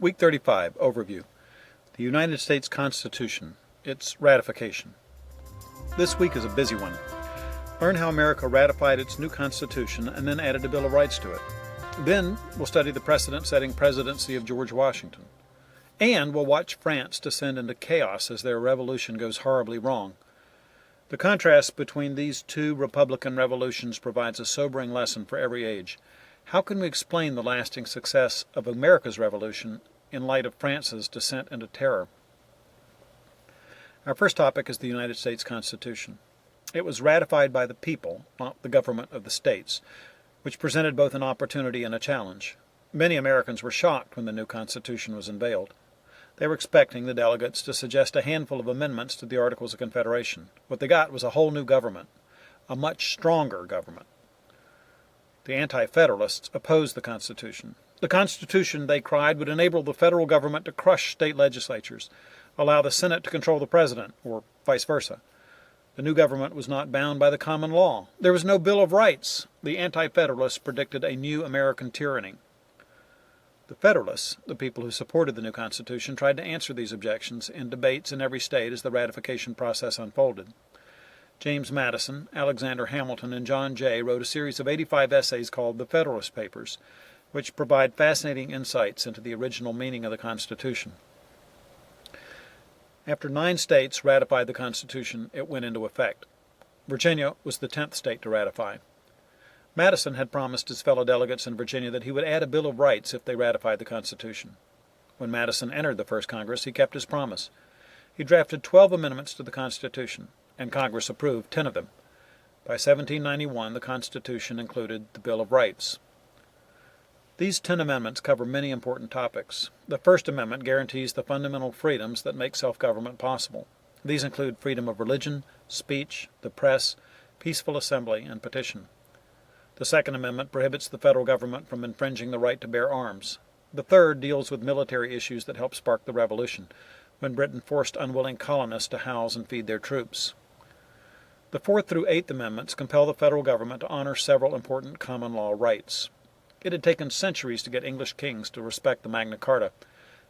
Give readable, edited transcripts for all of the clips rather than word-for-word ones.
Week 35, Overview. The United States Constitution, its ratification. This week is a busy one. Learn how America ratified its new Constitution and then added a Bill of Rights to it. Then we'll study the precedent-setting presidency of George Washington. And we'll watch France descend into chaos as their revolution goes horribly wrong. The contrast between these two Republican revolutions provides a sobering lesson for every age. How can we explain the lasting success of America's revolution in light of France's descent into terror? Our first topic is the United States Constitution. It was ratified by the people, not the government of the states, which presented both an opportunity and a challenge. Many Americans were shocked when the new Constitution was unveiled. They were expecting the delegates to suggest a handful of amendments to the Articles of Confederation. What they got was a whole new government, a much stronger government. The Anti-Federalists opposed the Constitution. The Constitution, they cried, would enable the federal government to crush state legislatures, allow the Senate to control the president, or vice versa. The new government was not bound by the common law. There was no Bill of Rights. The Anti-Federalists predicted a new American tyranny. The Federalists, the people who supported the new Constitution, tried to answer these objections in debates in every state as the ratification process unfolded. James Madison, Alexander Hamilton, and John Jay wrote a series of 85 essays called the Federalist Papers, which provide fascinating insights into the original meaning of the Constitution. After 9 states ratified the Constitution, it went into effect. Virginia was the 10th state to ratify. Madison had promised his fellow delegates in Virginia that he would add a Bill of Rights if they ratified the Constitution. When Madison entered the first Congress, he kept his promise. He drafted 12 amendments to the Constitution, and Congress approved 10 of them. By 1791, the Constitution included the Bill of Rights. These 10 amendments cover many important topics. The First Amendment guarantees the fundamental freedoms that make self-government possible. These include freedom of religion, speech, the press, peaceful assembly, and petition. The Second Amendment prohibits the federal government from infringing the right to bear arms. The Third deals with military issues that helped spark the Revolution, when Britain forced unwilling colonists to house and feed their troops. The Fourth through Eighth Amendments compel the federal government to honor several important common law rights. It had taken centuries to get English kings to respect the Magna Carta.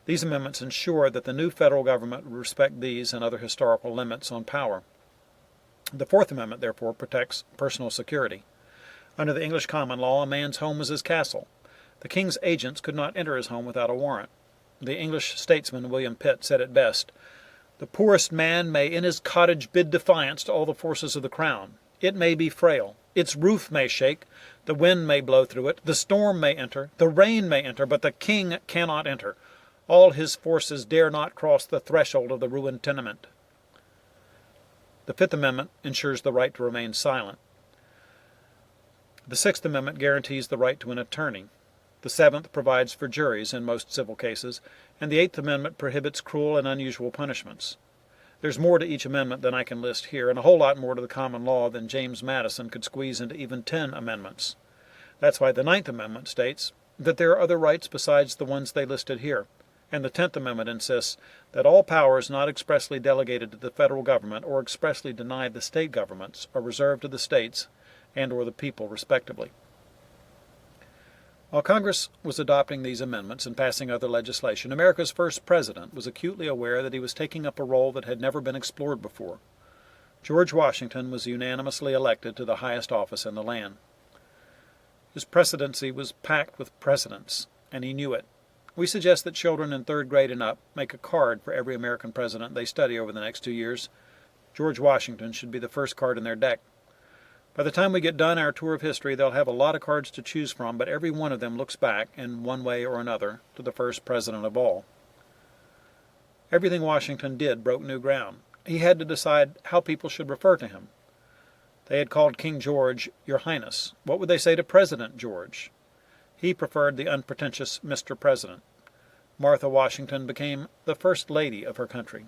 These amendments ensure that the new federal government would respect these and other historical limits on power. The Fourth Amendment, therefore, protects personal security. Under the English common law, a man's home was his castle. The king's agents could not enter his home without a warrant. The English statesman William Pitt said it best, "The poorest man may in his cottage bid defiance to all the forces of the crown. It may be frail. Its roof may shake. The wind may blow through it. The storm may enter. The rain may enter. But the king cannot enter. All his forces dare not cross the threshold of the ruined tenement." The Fifth Amendment ensures the right to remain silent. The Sixth Amendment guarantees the right to an attorney. The Seventh provides for juries in most civil cases, and the Eighth Amendment prohibits cruel and unusual punishments. There's more to each amendment than I can list here, and a whole lot more to the common law than James Madison could squeeze into even 10 amendments. That's why the Ninth Amendment states that there are other rights besides the ones they listed here, and the 10th Amendment insists that all powers not expressly delegated to the federal government or expressly denied the state governments are reserved to the states and or the people, respectively. While Congress was adopting these amendments and passing other legislation, America's first president was acutely aware that he was taking up a role that had never been explored before. George Washington was unanimously elected to the highest office in the land. His presidency was packed with precedents, and he knew it. We suggest that children in 3rd grade and up make a card for every American president they study over the next 2 years. George Washington should be the first card in their deck. By the time we get done our tour of history, they'll have a lot of cards to choose from, but every one of them looks back, in one way or another, to the first president of all. Everything Washington did broke new ground. He had to decide how people should refer to him. They had called King George Your Highness. What would they say to President George? He preferred the unpretentious Mr. President. Martha Washington became the First Lady of her country.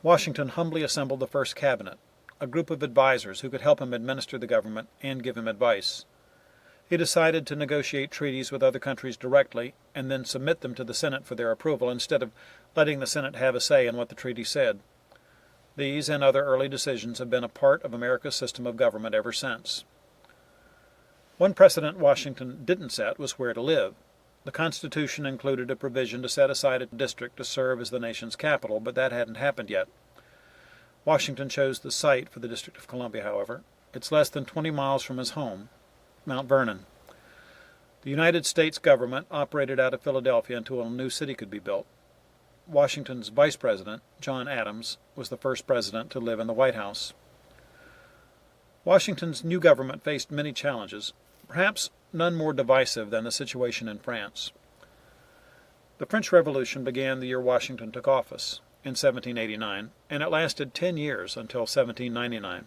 Washington humbly assembled the first cabinet, a group of advisors who could help him administer the government and give him advice. He decided to negotiate treaties with other countries directly and then submit them to the Senate for their approval instead of letting the Senate have a say in what the treaty said. These and other early decisions have been a part of America's system of government ever since. One precedent Washington didn't set was where to live. The Constitution included a provision to set aside a district to serve as the nation's capital, but that hadn't happened yet. Washington chose the site for the District of Columbia, however. It's less than 20 miles from his home, Mount Vernon. The United States government operated out of Philadelphia until a new city could be built. Washington's vice president, John Adams, was the first president to live in the White House. Washington's new government faced many challenges, perhaps none more divisive than the situation in France. The French Revolution began the year Washington took office, in 1789, and it lasted 10 years until 1799.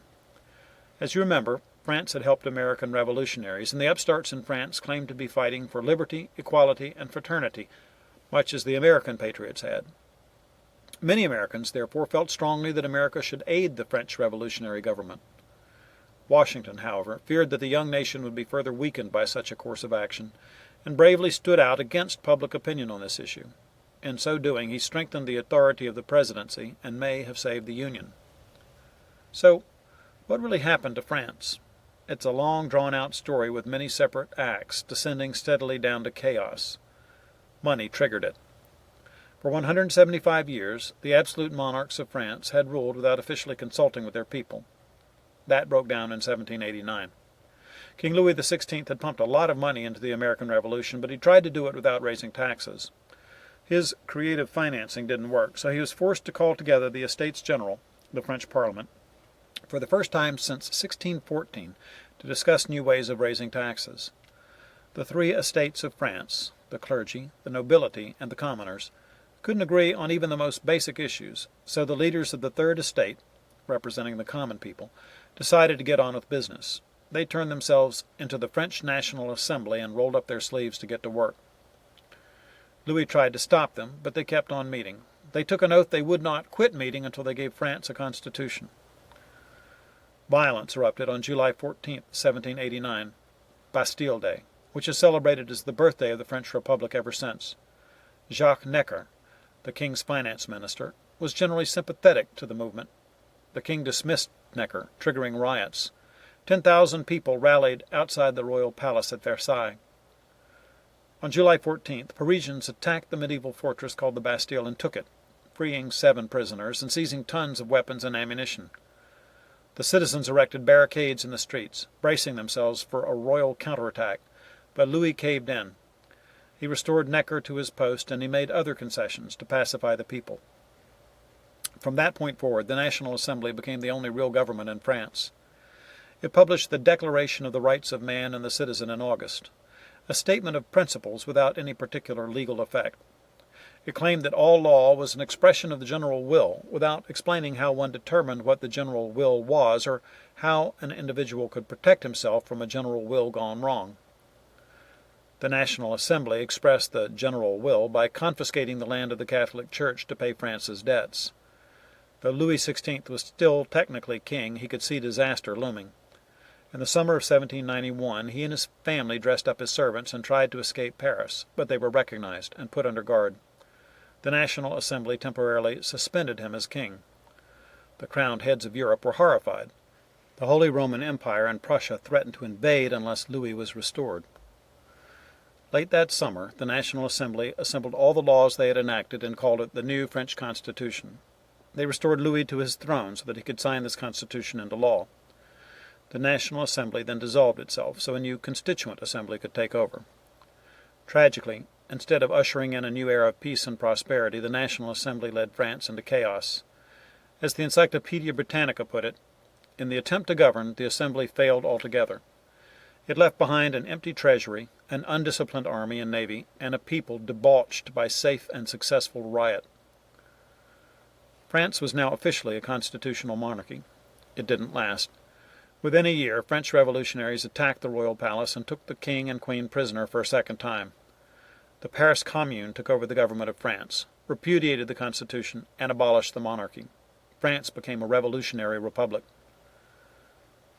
As you remember, France had helped American revolutionaries, and the upstarts in France claimed to be fighting for liberty, equality, and fraternity, much as the American patriots had. Many Americans, therefore, felt strongly that America should aid the French revolutionary government. Washington, however, feared that the young nation would be further weakened by such a course of action, and bravely stood out against public opinion on this issue. In so doing, he strengthened the authority of the presidency and may have saved the Union. So, what really happened to France? It's a long, drawn-out story with many separate acts, descending steadily down to chaos. Money triggered it. For 175 years, the absolute monarchs of France had ruled without officially consulting with their people. That broke down in 1789. King Louis XVI had pumped a lot of money into the American Revolution, but he tried to do it without raising taxes. His creative financing didn't work, so he was forced to call together the Estates General, the French Parliament, for the first time since 1614 to discuss new ways of raising taxes. The three estates of France, the clergy, the nobility, and the commoners, couldn't agree on even the most basic issues, so the leaders of the Third Estate, representing the common people, decided to get on with business. They turned themselves into the French National Assembly and rolled up their sleeves to get to work. Louis tried to stop them, but they kept on meeting. They took an oath they would not quit meeting until they gave France a constitution. Violence erupted on July 14, 1789, Bastille Day, which is celebrated as the birthday of the French Republic ever since. Jacques Necker, the king's finance minister, was generally sympathetic to the movement. The king dismissed Necker, triggering riots. 10,000 people rallied outside the royal palace at Versailles. On July 14th, Parisians attacked the medieval fortress called the Bastille and took it, freeing 7 prisoners and seizing tons of weapons and ammunition. The citizens erected barricades in the streets, bracing themselves for a royal counterattack, but Louis caved in. He restored Necker to his post, and he made other concessions to pacify the people. From that point forward, the National Assembly became the only real government in France. It published the Declaration of the Rights of Man and the Citizen in August, a statement of principles without any particular legal effect. It claimed that all law was an expression of the general will, without explaining how one determined what the general will was, or how an individual could protect himself from a general will gone wrong. The National Assembly expressed the general will by confiscating the land of the Catholic Church to pay France's debts. Though Louis XVI was still technically king, he could see disaster looming. In the summer of 1791, he and his family dressed up as servants and tried to escape Paris, but they were recognized and put under guard. The National Assembly temporarily suspended him as king. The crowned heads of Europe were horrified. The Holy Roman Empire and Prussia threatened to invade unless Louis was restored. Late that summer, the National Assembly assembled all the laws they had enacted and called it the new French Constitution. They restored Louis to his throne so that he could sign this constitution into law. The National Assembly then dissolved itself so a new Constituent Assembly could take over. Tragically, instead of ushering in a new era of peace and prosperity, the National Assembly led France into chaos. As the Encyclopaedia Britannica put it, in the attempt to govern, the Assembly failed altogether. It left behind an empty treasury, an undisciplined army and navy, and a people debauched by safe and successful riot. France was now officially a constitutional monarchy. It didn't last. Within a year, French revolutionaries attacked the royal palace and took the king and queen prisoner for a second time. The Paris Commune took over the government of France, repudiated the constitution, and abolished the monarchy. France became a revolutionary republic.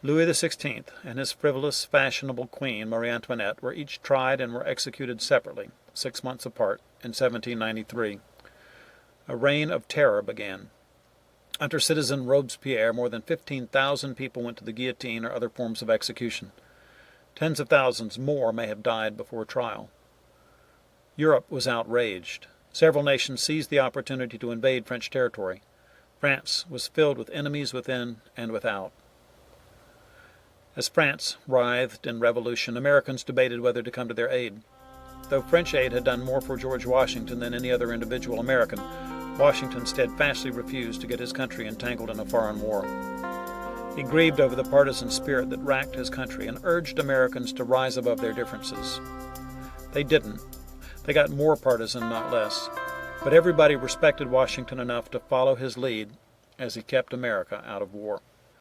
Louis XVI and his frivolous, fashionable queen, Marie Antoinette, were each tried and were executed separately, 6 months apart, in 1793. A reign of terror began. Under Citizen Robespierre, more than 15,000 people went to the guillotine or other forms of execution. Tens of thousands more may have died before trial. Europe was outraged. Several nations seized the opportunity to invade French territory. France was filled with enemies within and without. As France writhed in revolution, Americans debated whether to come to their aid. Though French aid had done more for George Washington than any other individual American, Washington steadfastly refused to get his country entangled in a foreign war. He grieved over the partisan spirit that racked his country and urged Americans to rise above their differences. They didn't. They got more partisan, not less. But everybody respected Washington enough to follow his lead as he kept America out of war.